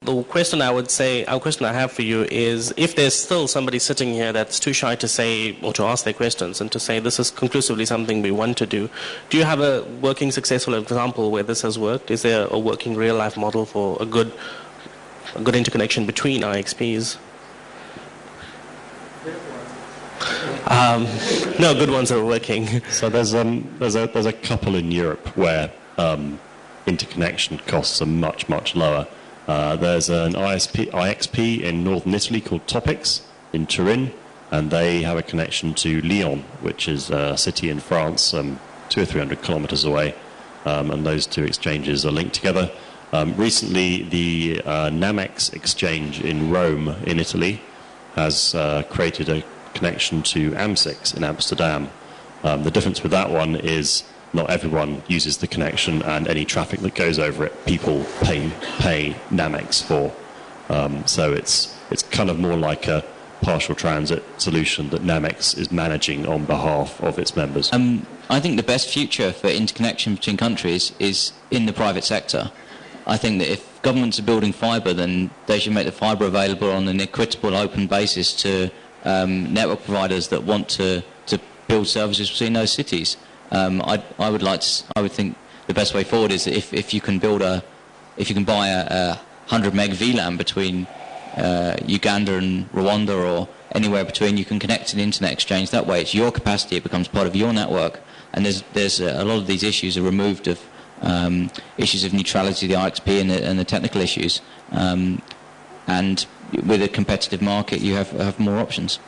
the question our question I have for you is, if there's still somebody sitting here that's too shy to say or to ask their questions and to say this is conclusively something we want to do you have a working successful example where this has worked? Is there a working real life model for a good interconnection between IXPs? No, good ones are working. So there's a couple in Europe where interconnection costs are much lower. There's an IXP in northern Italy called Topics in Turin, and they have a connection to Lyon, which is a city in France, 200 or 300 kilometers away, and those two exchanges are linked together. Recently, the Namex exchange in Rome, in Italy, has created a connection to AMSIX in Amsterdam. The difference with that one is not everyone uses the connection, and any traffic that goes over it, people pay Namex for. So it's kind of more like a partial transit solution that Namex is managing on behalf of its members. I think the best future for interconnection between countries is in the private sector. I think that if governments are building fibre, then they should make the fibre available on an equitable, open basis to network providers that want to build services between those cities. I would think the best way forward is that if you can buy a 100 meg VLAN between Uganda and Rwanda or anywhere between, you can connect to the internet exchange. That way, it's your capacity; it becomes part of your network. And there's a lot of these issues are removed of issues of neutrality, the IXP, and the technical issues. And with a competitive market, you have more options.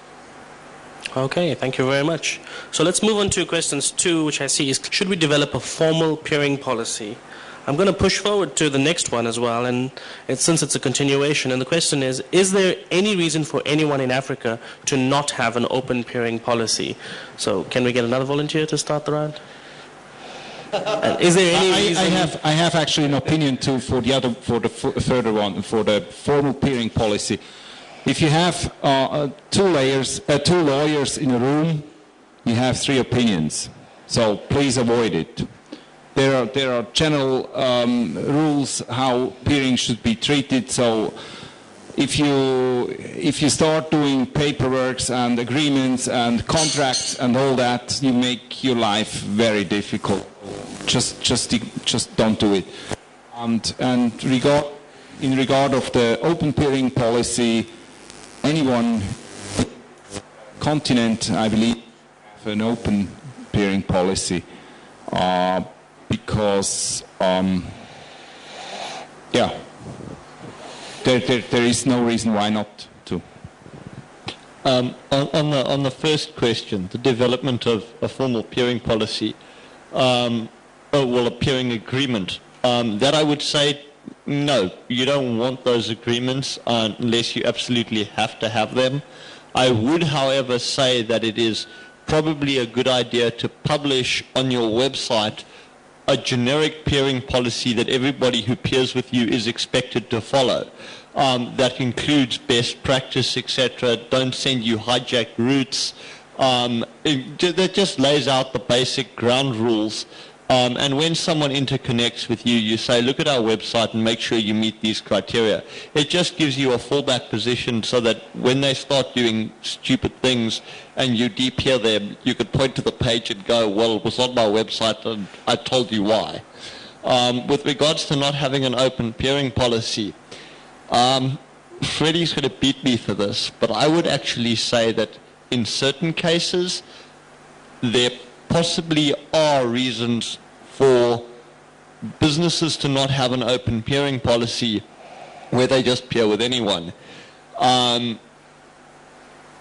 Okay, thank you very much. So let's move on to questions 2, which I see is, should we develop a formal peering policy? I'm going to push forward to the next one as well, and since it's a continuation, and the question is there any reason for anyone in Africa to not have an open peering policy? So can we get another volunteer to start the round? Is there any reason? I have actually an opinion too for the further one, for the formal peering policy. If you have two lawyers in a room, you have 3 opinions. So please avoid it. There are general rules how peering should be treated. So if you start doing paperwork and agreements and contracts and all that, you make your life very difficult. Just don't do it. And in regard of the open peering policy, anyone continent, I believe, have an open peering policy because there is no reason why not to. On the first question, the development of a formal peering policy, a peering agreement, that I would say, no, you don't want those agreements unless you absolutely have to have them. I would, however, say that it is probably a good idea to publish on your website a generic peering policy that everybody who peers with you is expected to follow. That includes best practice, etc. Don't send you hijacked routes. That just lays out the basic ground rules. And when someone interconnects with you, you say, look at our website and make sure you meet these criteria. It just gives you a fallback position so that when they start doing stupid things and you de-peer them, you could point to the page and go, well, it was on my website and I told you why. With regards to not having an open peering policy, Freddie's going to beat me for this, but I would actually say that in certain cases, there possibly are reasons for businesses to not have an open peering policy where they just peer with anyone. In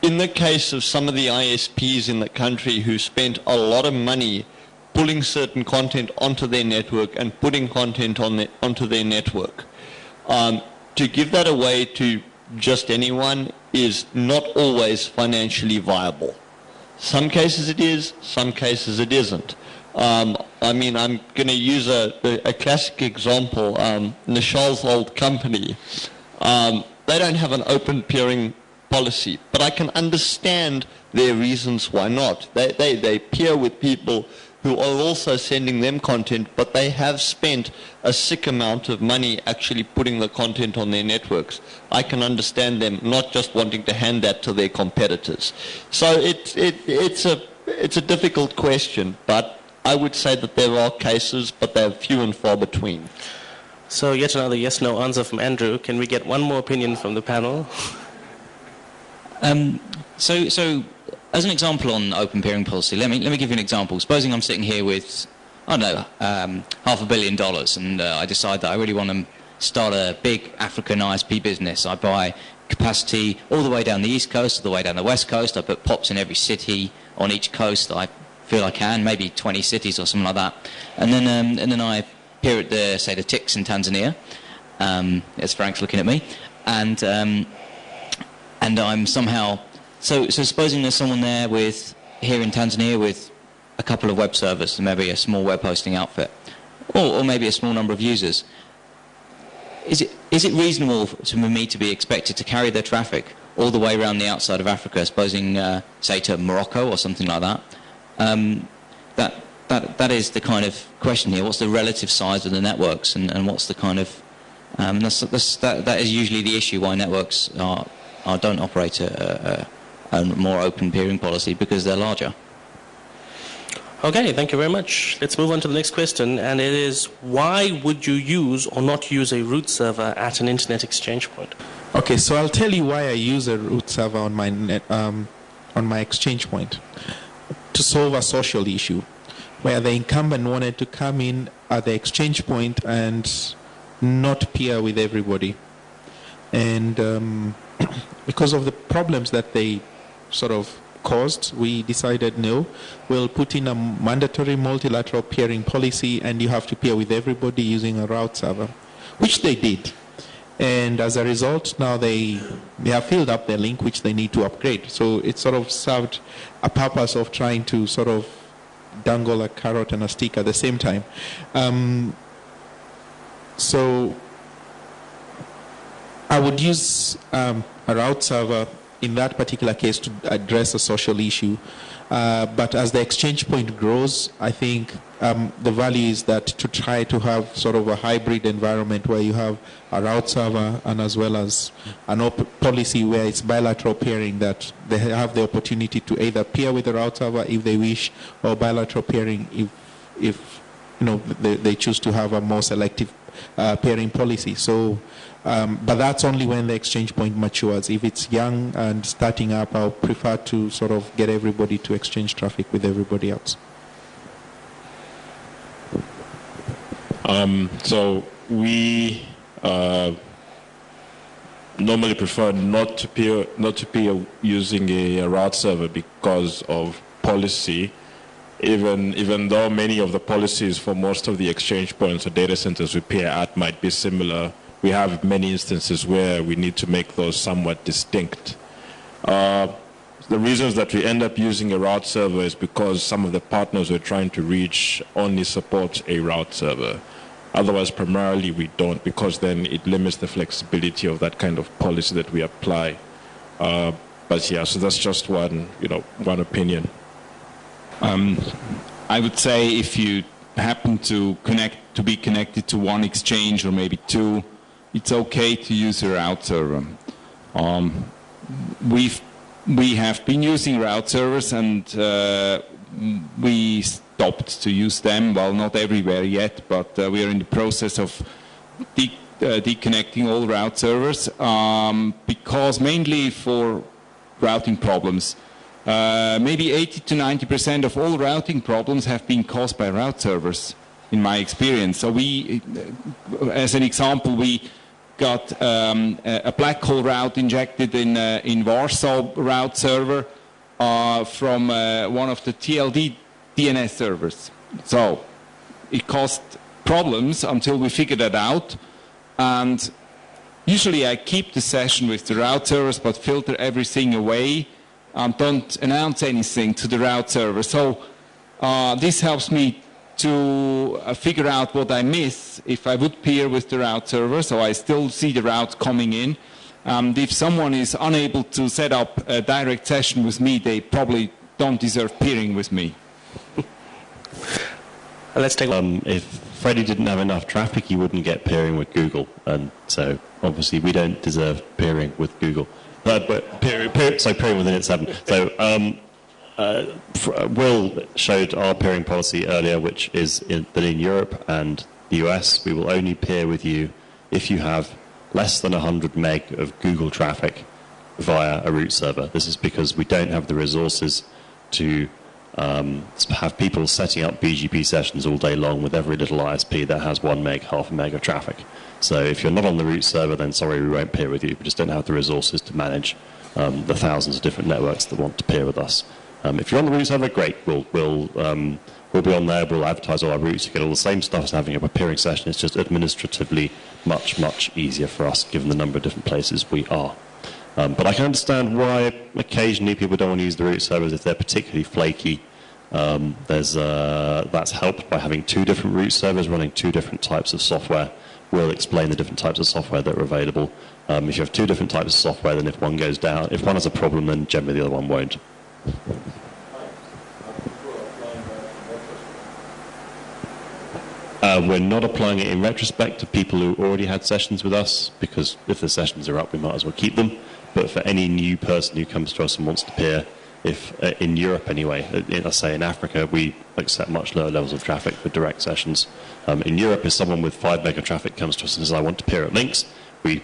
the case of some of the ISPs in the country who spent a lot of money pulling certain content onto their network and putting content onto their network, to give that away to just anyone is not always financially viable. Some cases it is, some cases it isn't. I mean, I'm going to use a classic example. Nishal's old company, they don't have an open peering policy, but I can understand their reasons why not. They peer with people who are also sending them content, but they have spent a sick amount of money actually putting the content on their networks. I can understand them not just wanting to hand that to their competitors. So it's a difficult question, but I would say that there are cases, but they're few and far between. So yet another yes/no answer from Andrew. Can we get one more opinion from the panel? So as an example on open peering policy, let me give you an example. Supposing I'm sitting here with, I don't know, $500 million, and I decide that I really want to start a big African ISP business. I buy capacity all the way down the east coast, all the way down the west coast. I put POPs in every city on each coast that I feel I can, maybe 20 cities or something like that. And then I peer at the TICs in Tanzania. As Frank's looking at me, and I'm somehow. So supposing there's someone there here in Tanzania with a couple of web servers, maybe a small web hosting outfit, or maybe a small number of users. Is it reasonable for me to be expected to carry their traffic all the way around the outside of Africa, supposing, say, to Morocco or something like that? That is the kind of question here. What's the relative size of the networks, and what's the kind of that is usually the issue why networks don't operate a more open peering policy, because they're larger. Okay, thank you very much. Let's move on to the next question, and it is, why would you use or not use a root server at an internet exchange point? Okay, so I'll tell you why I use a root server on my exchange point. To solve a social issue, where the incumbent wanted to come in at the exchange point and not peer with everybody. And because of the problems that they sort of caused, we decided, no, we'll put in a mandatory multilateral peering policy, and you have to peer with everybody using a route server, which they did. And as a result, now they have filled up their link, which they need to upgrade. So it sort of served a purpose of trying to sort of dangle a carrot and a stick at the same time. So I would use a route server in that particular case to address a social issue. But as the exchange point grows, I think the value is that to try to have sort of a hybrid environment where you have a route server and as well as an open policy where it's bilateral peering, that they have the opportunity to either peer with the route server if they wish, or bilateral peering if they choose to have a more selective peering policy. So, but that's only when the exchange point matures. If it's young and starting up, I'll prefer to sort of get everybody to exchange traffic with everybody else. So we normally prefer not to peer using a route server because of policy. Even though many of the policies for most of the exchange points or data centers we peer at might be similar, we have many instances where we need to make those somewhat distinct. The reasons that we end up using a route server is because some of the partners we're trying to reach only support a route server. Otherwise, primarily we don't, because then it limits the flexibility of that kind of policy that we apply. But yeah, so that's just one opinion. I would say if you happen to be connected to one exchange or maybe two, it's okay to use a route server. We have been using route servers, and we stopped to use them. Well, not everywhere yet, but we are in the process of deconnecting all route servers because mainly for routing problems. Maybe 80 to 90% of all routing problems have been caused by route servers, in my experience. So we, as an example, we got a black hole route injected in Warsaw route server from one of the TLD DNS servers. So it caused problems until we figured that out. And usually I keep the session with the route servers, but filter everything away and don't announce anything to the route server. So this helps me to figure out what I miss if I would peer with the route server, so I still see the route coming in. And if someone is unable to set up a direct session with me, they probably don't deserve peering with me. Let's take If Freddie didn't have enough traffic, he wouldn't get peering with Google, and so obviously we don't deserve peering with Google. But peering within its 7. So Will showed our peering policy earlier, which is that in Europe and the US, we will only peer with you if you have less than 100 meg of Google traffic via a root server. This is because we don't have the resources to have people setting up BGP sessions all day long with every little ISP that has 1 meg, half a meg of traffic. So if you're not on the root server, then sorry, we won't peer with you. We just don't have the resources to manage the thousands of different networks that want to peer with us. If you're on the root server, great. We'll be on there. We'll advertise all our routes. You get all the same stuff as having a peering session. It's just administratively much, much easier for us, given the number of different places we are. But I can understand why occasionally people don't want to use the root servers if they're particularly flaky. That's helped by having 2 different root servers running 2 different types of software. We'll explain the different types of software that are available. If you have 2 different types of software, then if one goes down, if one has a problem, then generally the other one won't. We're not applying it in retrospect to people who already had sessions with us, because if the sessions are up, we might as well keep them. But for any new person who comes to us and wants to peer, if in Europe anyway, I say in Africa, we accept much lower levels of traffic for direct sessions. In Europe, if someone with 5 meg of traffic comes to us and says, I want to peer at links, we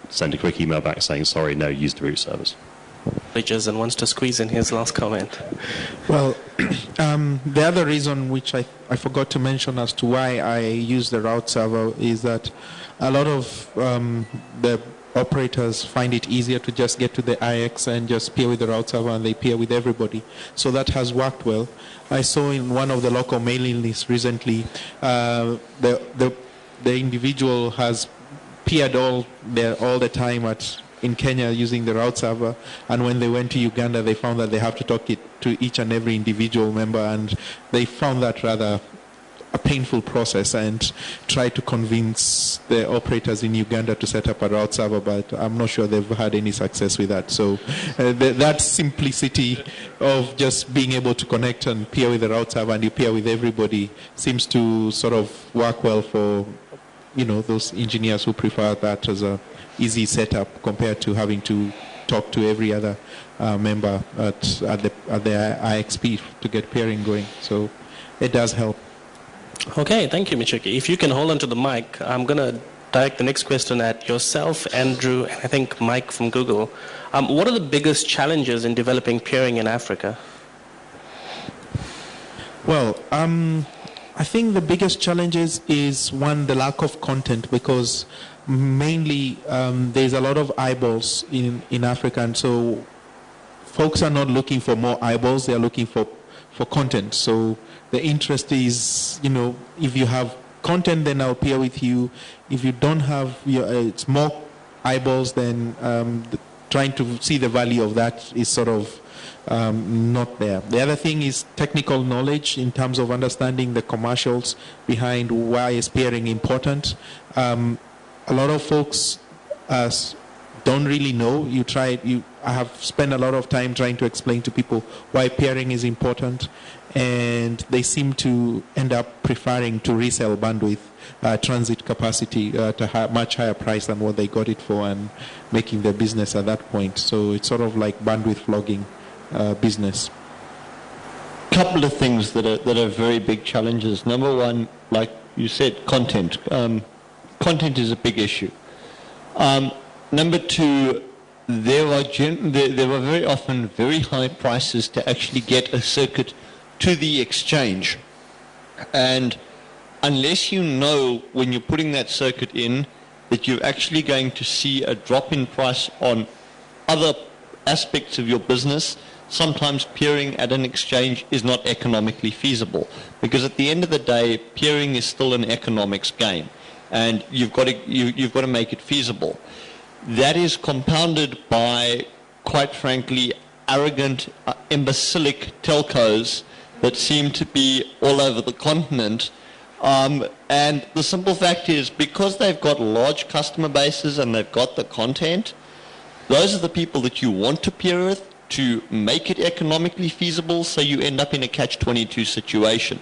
send a quick email back saying, sorry, no, use the root servers. Bridges and wants to squeeze in his last comment. Well, the other reason which I forgot to mention as to why I use the route server is that a lot of the operators find it easier to just get to the IX and just peer with the route server, and they peer with everybody. So that has worked well. I saw in one of the local mailing lists recently, the individual has peered all the time in Kenya using the route server, and when they went to Uganda, they found that they have to talk to each and every individual member, and they found that rather a painful process and tried to convince the operators in Uganda to set up a route server, but I'm not sure they've had any success with that. So that simplicity of just being able to connect and peer with the route server and you peer with everybody seems to sort of work well for those engineers who prefer that as a easy setup compared to having to talk to every other member at the IXP to get peering going. So it does help. Okay, thank you, Michuki. If you can hold on to the mic, I'm going to direct the next question at yourself, Andrew, and I think Mike from Google. What are the biggest challenges in developing peering in Africa? Well, I think the biggest challenges is, one, the lack of content, because mainly there's a lot of eyeballs in Africa, and so folks are not looking for more eyeballs, they're looking for content. So the interest is, if you have content, then I'll peer with you. If you don't have, it's more eyeballs, then trying to see the value of that is sort of not there. The other thing is technical knowledge in terms of understanding the commercials behind why is peering important. A lot of folks don't really know. I have spent a lot of time trying to explain to people why peering is important, and they seem to end up preferring to resell bandwidth, transit capacity at a much higher price than what they got it for, and making their business at that point. So it's sort of like bandwidth flogging business. Couple of things that are very big challenges. Number one, like you said, content. Content is a big issue. Number two, there are very often very high prices to actually get a circuit to the exchange. And unless you know when you're putting that circuit in that you're actually going to see a drop in price on other aspects of your business, sometimes peering at an exchange is not economically feasible. Because at the end of the day, peering is still an economics game, and you've got to make it feasible. That is compounded by, quite frankly, arrogant, imbecilic telcos that seem to be all over the continent. And the simple fact is, because they've got large customer bases and they've got the content, those are the people that you want to peer with to make it economically feasible, so you end up in a catch-22 situation.